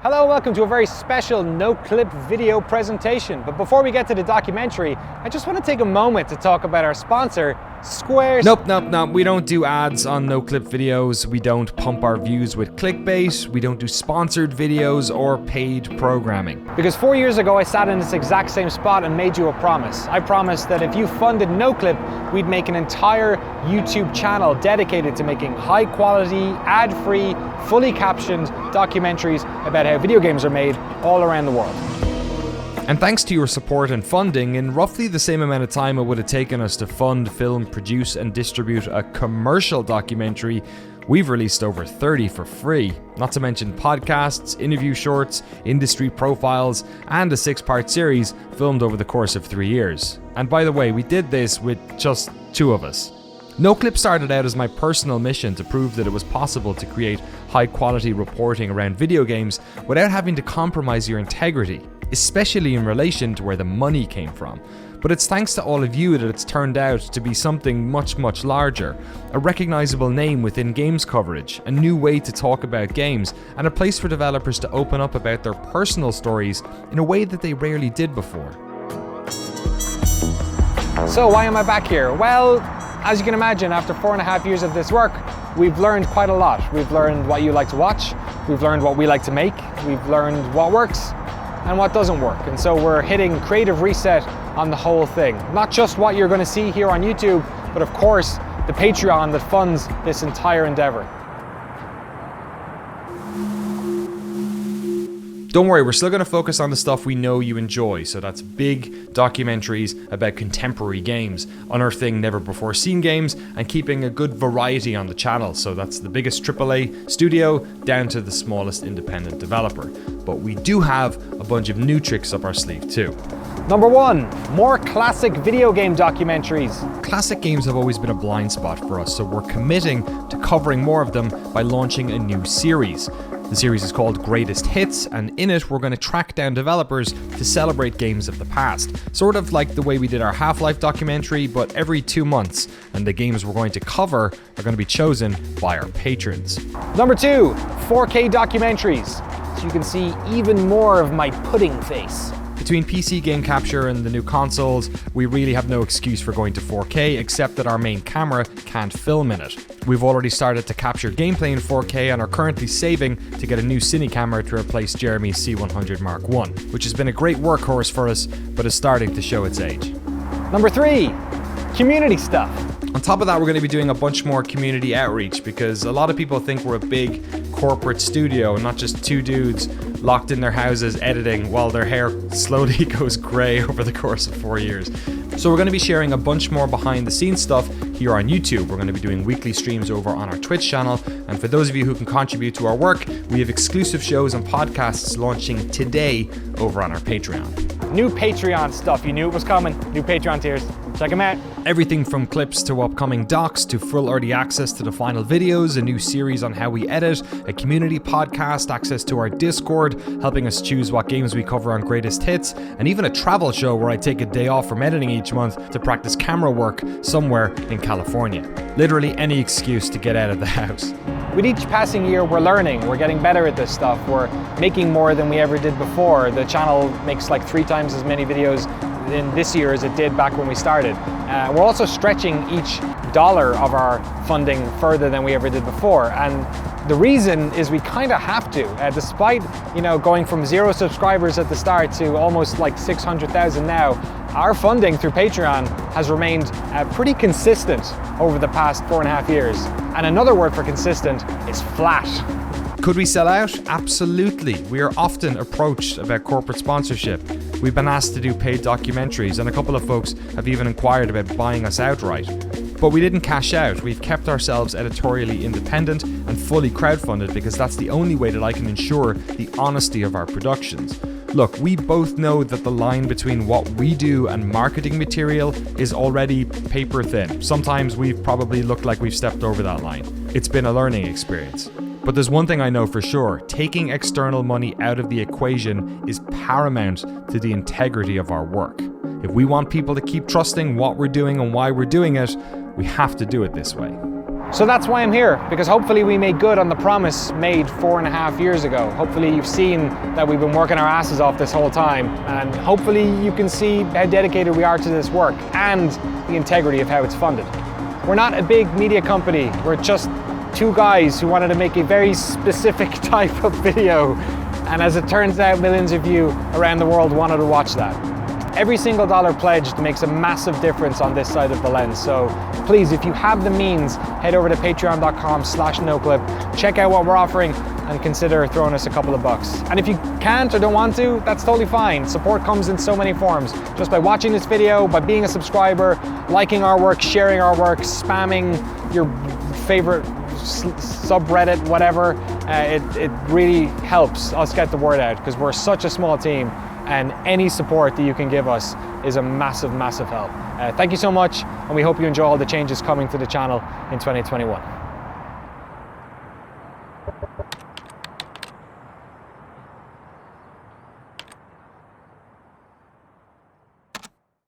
Hello, welcome to a very special Noclip video presentation. But before we get to the documentary, I just want to take a moment to talk about our sponsor, Squares. Nope, we don't do ads on Noclip videos. We don't pump our views with clickbait. We don't do sponsored videos or paid programming. Because 4 years ago, I sat in this exact same spot and made you a promise. I promised that if you funded Noclip, we'd make an entire YouTube channel dedicated to making high quality, ad-free, fully captioned documentaries about how video games are made all around the world. And thanks to your support and funding, in roughly the same amount of time it would have taken us to fund, film, produce and distribute a commercial documentary, we've released over 30 for free. Not to mention podcasts, interview shorts, industry profiles, and a 6-part series filmed over the course of 3 years. And by the way, we did this with just 2 of us. Noclip started out as my personal mission to prove that it was possible to create high-quality reporting around video games without having to compromise your integrity, especially in relation to where the money came from. But it's thanks to all of you that it's turned out to be something much, much larger, a recognizable name within games coverage, a new way to talk about games, and a place for developers to open up about their personal stories in a way that they rarely did before. So why am I back here? Well, as you can imagine, after 4.5 years of this work, we've learned quite a lot. We've learned what you like to watch, we've learned what we like to make, we've learned what works and what doesn't work. And so we're hitting creative reset on the whole thing. Not just what you're going to see here on YouTube, but of course, the Patreon that funds this entire endeavor. Don't worry, we're still going to focus on the stuff we know you enjoy, so that's big documentaries about contemporary games, unearthing never-before-seen games, and keeping a good variety on the channel, so that's the biggest AAA studio down to the smallest independent developer. But we do have a bunch of new tricks up our sleeve too. Number 1, more classic video game documentaries. Classic games have always been a blind spot for us, so we're committing to covering more of them by launching a new series. The series is called Greatest Hits, and in it we're going to track down developers to celebrate games of the past. Sort of like the way we did our Half-Life documentary, but every 2 months, and the games we're going to cover are going to be chosen by our patrons. Number 2, 4K documentaries, so you can see even more of my pudding face. Between PC game capture and the new consoles, we really have no excuse for going to 4K, except that our main camera can't film in it. We've already started to capture gameplay in 4K and are currently saving to get a new cine camera to replace Jeremy's C100 Mark I, which has been a great workhorse for us, but is starting to show its age. Number 3, community stuff. On top of that, we're going to be doing a bunch more community outreach, because a lot of people think we're a big corporate studio and not just 2 dudes locked in their houses editing while their hair slowly goes grey over the course of 4 years. So we're going to be sharing a bunch more behind the scenes stuff here on YouTube. We're going to be doing weekly streams over on our Twitch channel, and for those of you who can contribute to our work, we have exclusive shows and podcasts launching today over on our Patreon. New Patreon stuff, you knew it was coming. New Patreon tiers, check them out. Everything from clips to upcoming docs to full early access to the final videos, a new series on how we edit, a community podcast, access to our Discord, helping us choose what games we cover on Greatest Hits, and even a travel show where I take a day off from editing each month to practice camera work somewhere in California. Literally any excuse to get out of the house. With each passing year, we're learning, we're getting better at this stuff, we're making more than we ever did before. The channel makes like 3 times as many videos in this year as it did back when we started. We're also stretching each dollar of our funding further than we ever did before, and the reason is we kind of have to. Despite going from 0 subscribers at the start to almost like 600,000 now, our funding through Patreon has remained pretty consistent over the past 4.5 years. And another word for consistent is flat. Could we sell out? Absolutely. We are often approached about corporate sponsorship. We've been asked to do paid documentaries, and a couple of folks have even inquired about buying us outright. But we didn't cash out. We've kept ourselves editorially independent and fully crowdfunded, because that's the only way that I can ensure the honesty of our productions. Look, we both know that the line between what we do and marketing material is already paper thin. Sometimes we've probably looked like we've stepped over that line. It's been a learning experience. But there's one thing I know for sure: taking external money out of the equation is paramount to the integrity of our work. If we want people to keep trusting what we're doing and why we're doing it, we have to do it this way. So that's why I'm here, because hopefully we made good on the promise made 4.5 years ago. Hopefully you've seen that we've been working our asses off this whole time, and hopefully you can see how dedicated we are to this work and the integrity of how it's funded. We're not a big media company, we're just two guys who wanted to make a very specific type of video, and as it turns out, millions of you around the world wanted to watch that. Every single dollar pledged makes a massive difference on this side of the lens. So please, if you have the means, head over to patreon.com/noclip, check out what we're offering, and consider throwing us a couple of bucks. And if you can't or don't want to, that's totally fine. Support comes in so many forms. Just by watching this video, by being a subscriber, liking our work, sharing our work, spamming your favorite subreddit, whatever, it really helps us get the word out, because we're such a small team, and any support that you can give us is a massive, massive help. Thank you so much, and we hope you enjoy all the changes coming to the channel in 2021.